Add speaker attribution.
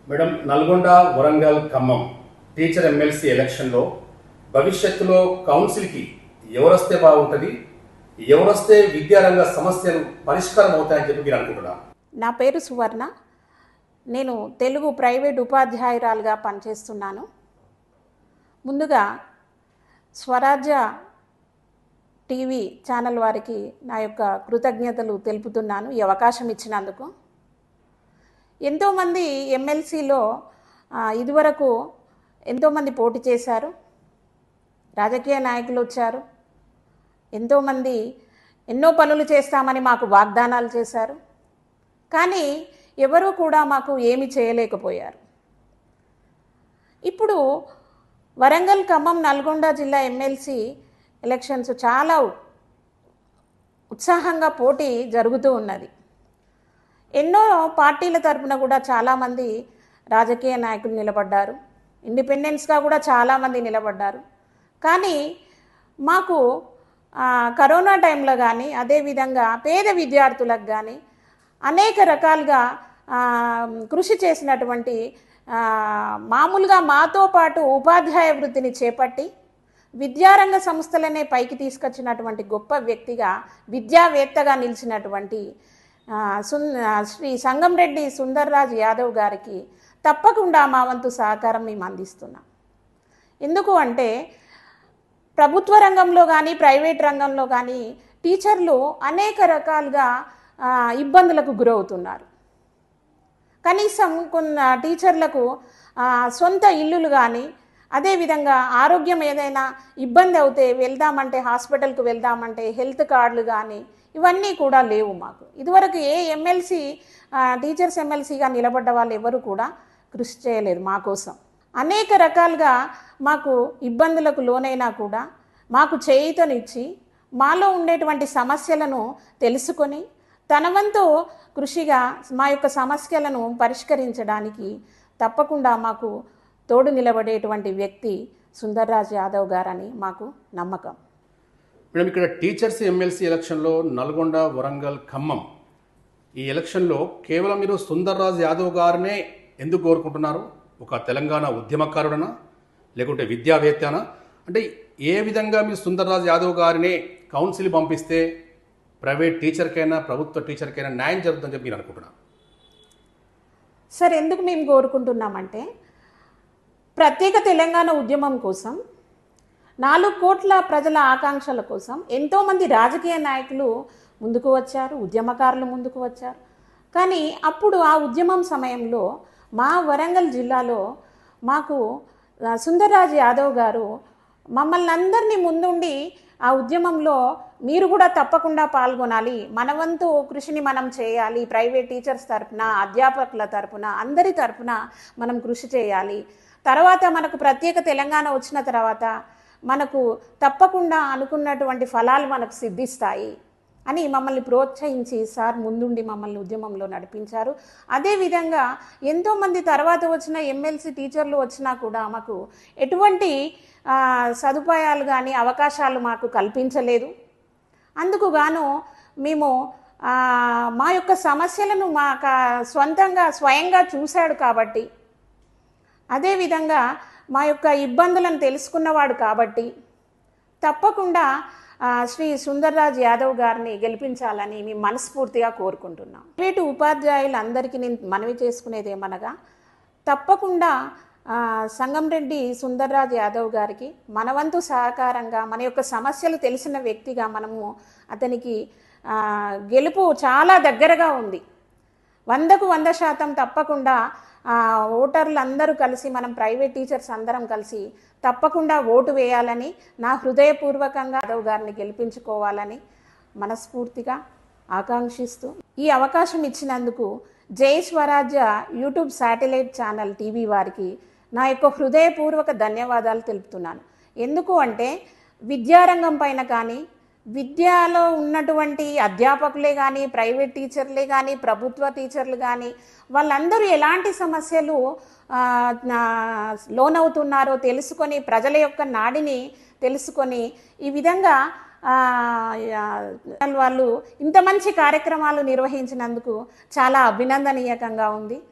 Speaker 1: Madam Nalgonda Warangal Khammam teacher MLC ఎలక్షన్లో భవిష్యత్తులో కౌన్సిల్కి ఎవరొస్తే బాగుంటుంది, ఎవరొస్తే విద్యారంగ సమస్యలు పరిష్కారం అవుతాయని చెప్పి మీరు అనుకుంటున్నారు?
Speaker 2: నా పేరు సువర్ణ. నేను తెలుగు ప్రైవేట్ ఉపాధ్యాయురాలుగా పనిచేస్తున్నాను. ముందుగా స్వరాజ్య టీవీ ఛానల్ వారికి నా యొక్క కృతజ్ఞతలు తెలుపుతున్నాను ఈ అవకాశం ఇచ్చినందుకు. ఎంతోమంది ఎమ్మెల్సీలో ఇదివరకు ఎంతోమంది పోటీ చేశారు, రాజకీయ నాయకులు వచ్చారు, ఎంతోమంది ఎన్నో పనులు చేస్తామని మాకు వాగ్దానాలు చేశారు. కానీ ఎవరూ కూడా మాకు ఏమీ చేయలేకపోయారు. ఇప్పుడు వరంగల్ ఖమ్మం నల్గొండ జిల్లా ఎమ్మెల్సీ ఎలక్షన్స్ చాలా ఉత్సాహంగా పోటీ జరుగుతూ ఉన్నది. ఎన్నో పార్టీల తరపున కూడా చాలామంది రాజకీయ నాయకులు నిలబడ్డారు, ఇండిపెండెన్స్గా కూడా చాలామంది నిలబడ్డారు. కానీ మాకు కరోనా టైంలో కానీ అదేవిధంగా పేద విద్యార్థులకు కానీ అనేక రకాలుగా కృషి చేసినటువంటి మామూలుగా మాతో పాటు ఉపాధ్యాయ వృత్తిని చేపట్టి విద్యారంగ సంస్థలనే పైకి తీసుకొచ్చినటువంటి గొప్ప వ్యక్తిగా, విద్యావేత్తగా నిలిచినటువంటి శ్రీ సంగంరెడ్డి సుందర్రాజ్ యాదవ్ గారికి తప్పకుండా మా వంతు సహకారం మేము అందిస్తున్నాం. ఎందుకు అంటే ప్రభుత్వ రంగంలో కానీ ప్రైవేట్ రంగంలో కానీ టీచర్లు అనేక రకాలుగా ఇబ్బందులకు గురవుతున్నారు. కనీసం కొన్ని టీచర్లకు సొంత ఇల్లులు కానీ అదేవిధంగా ఆరోగ్యం ఏదైనా ఇబ్బంది అవుతే వెళ్దామంటే, హాస్పిటల్కి వెళ్దామంటే హెల్త్ కార్డులు కానీ ఇవన్నీ కూడా లేవు మాకు. ఇదివరకు ఏ ఎమ్మెల్సీ టీచర్స్ ఎమ్మెల్సీగా నిలబడ్డ వాళ్ళు ఎవరు కూడా కృషి చేయలేదు మా కోసం. అనేక రకాలుగా మాకు ఇబ్బందులకు లోనైనా కూడా మాకు చేయూతనిచ్చి మాలో ఉండేటువంటి సమస్యలను తెలుసుకొని తన వంతు కృషిగా మా యొక్క సమస్యలను పరిష్కరించడానికి తప్పకుండా మాకు తోడు నిలబడేటువంటి వ్యక్తి సుందర్రాజ్ యాదవ్ గారని మాకు నమ్మకం.
Speaker 1: మేడం, ఇక్కడ టీచర్స్ ఎమ్మెల్సీ ఎలక్షన్లో నల్గొండ వరంగల్ ఖమ్మం ఈ ఎలక్షన్లో కేవలం మీరు సుందర్రాజ్ యాదవ్ గారినే ఎందుకు కోరుకుంటున్నారు? ఒక తెలంగాణ ఉద్యమకారుడనా లేకుంటే విద్యావేత్తనా? అంటే ఏ విధంగా మీరు సుందర్రాజ్ యాదవ్ గారినే కౌన్సిల్ పంపిస్తే ప్రైవేట్ టీచర్కైనా ప్రభుత్వ టీచర్కైనా న్యాయం జరుగుతుందని చెప్పి మీరు అనుకుంటున్నారు?
Speaker 2: సార్, ఎందుకు మేము కోరుకుంటున్నామంటే ప్రత్యేక తెలంగాణ ఉద్యమం కోసం 4 కోట్ల ప్రజల ఆకాంక్షల కోసం ఎంతోమంది రాజకీయ నాయకులు ముందుకు వచ్చారు, ఉద్యమకారులు ముందుకు వచ్చారు. కానీ అప్పుడు ఆ ఉద్యమం సమయంలో మా వరంగల్ జిల్లాలో మాకు సుందర్రాజ్ యాదవ్ గారు మమ్మల్ని అందరినీ ముందుండి ఆ ఉద్యమంలో మీరు కూడా తప్పకుండా పాల్గొనాలి, మన వంతు కృషిని మనం చేయాలి, ప్రైవేట్ టీచర్స్ తరపున అధ్యాపకుల తరపున అందరి తరపున మనం కృషి చేయాలి, తర్వాత మనకు ప్రత్యేక తెలంగాణ వచ్చిన తర్వాత మనకు తప్పకుండా అనుకున్నటువంటి ఫలాలు మనకు సిద్ధిస్తాయి అని మమ్మల్ని ప్రోత్సహించి సార్ ముందుండి మమ్మల్ని ఉద్యమంలో నడిపించారు. అదేవిధంగా ఎంతోమంది తర్వాత వచ్చిన ఎమ్మెల్సీ టీచర్లు వచ్చినా కూడా మాకు ఎటువంటి సదుపాయాలు కానీ అవకాశాలు మాకు కల్పించలేదు. అందుకు గాను మేము మా యొక్క సమస్యలను మా స్వంతంగా స్వయంగా చూశాడు కాబట్టి, అదేవిధంగా మా యొక్క ఇబ్బందులను తెలుసుకున్నవాడు కాబట్టి తప్పకుండా శ్రీ సుందర్రాజ్ యాదవ్ గారిని గెలిపించాలని మేము మనస్ఫూర్తిగా కోరుకుంటున్నాం. ప్రైవేటు ఉపాధ్యాయులందరికీ నేను మనవి చేసుకునేది ఏమనగా తప్పకుండా సంగంరెడ్డి సుందర్రాజ్ యాదవ్ గారికి మన వంతు సహకారంగా మన యొక్క సమస్యలు తెలిసిన వ్యక్తిగా మనము అతనికి గెలుపు చాలా దగ్గరగా ఉంది. 100కు 100% తప్పకుండా ఓటర్లు అందరూ కలిసి మనం ప్రైవేట్ టీచర్స్ అందరం కలిసి తప్పకుండా ఓటు వేయాలని, నా హృదయపూర్వకంగా యాదవ్ గారిని గెలిపించుకోవాలని మనస్ఫూర్తిగా ఆకాంక్షిస్తూ ఈ అవకాశం ఇచ్చినందుకు జై స్వరాజ్య యూట్యూబ్ శాటిలైట్ ఛానల్ టీవీ వారికి నా యొక్క హృదయపూర్వక ధన్యవాదాలు తెలుపుతున్నాను. ఎందుకు అంటే విద్యారంగం పైన కానీ విద్యలో ఉన్నటువంటి అధ్యాపకులే కానీ ప్రైవేట్ టీచర్లే కానీ ప్రభుత్వ టీచర్లు కానీ వాళ్ళందరూ ఎలాంటి సమస్యలు లోనవుతున్నారో తెలుసుకొని ప్రజల యొక్క నాడిని తెలుసుకొని ఈ విధంగా వాళ్ళు ఇంత మంచి కార్యక్రమాలు నిర్వహించినందుకు చాలా అభినందనీయంగా ఉంది.